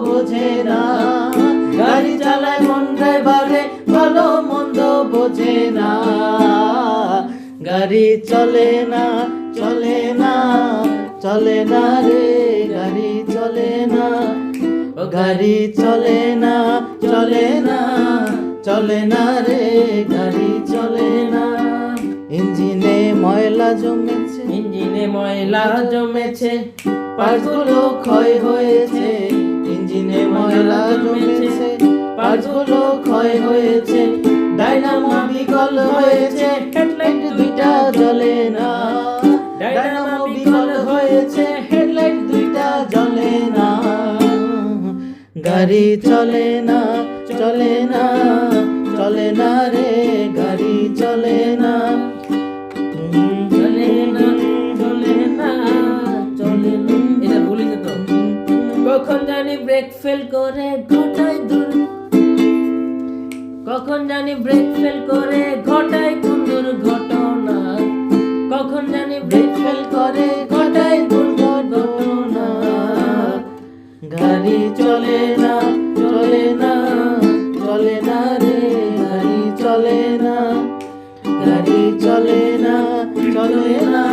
বোঝে না, গাড়ি চালায় মন ড্রাইভারে ভালো মন্দ বোঝে না। গাড়ি চলে না, চলে না, চলে না রে, গাড়ি চলে না, ও গাড়ি চলে না, চলে না, চলে না রে, গাড়ি চলে না। ইঞ্জিনে ময়লা জমেছে, ইঞ্জিনে ময়লা জমেছে, পার্টসগুলো ক্ষয় হয়েছে, ইঞ্জিনে ময়লা জমেছে, পার্টসগুলো ক্ষয় হয়েছে, ডাইনামো বিকল হয়েছে, হেডলাইট দুইটা জ্বলে না, ডাইনামো বিকল হয়েছে, হেডলাইট দুইটা জ্বলে না। গাড়ি চলে না, চলে না, চলে না রে, গাড়ি চলে না, চলে না, চলে না, চলে না। এটা ভুলে যেত। কখন জানি ব্রেক ফেল করে ঘটায় কখন জানি ব্রেক ফেল করে ঘটায় কোন দুর্ঘটনা, কখন জানি ব্রেক ফেল করে ঘটায় দুর্ঘটনা। গাড়ি চলে না, চলে না, চলে না রে, গাড়ি চলে না, গাড়ি চলে না, চলে না।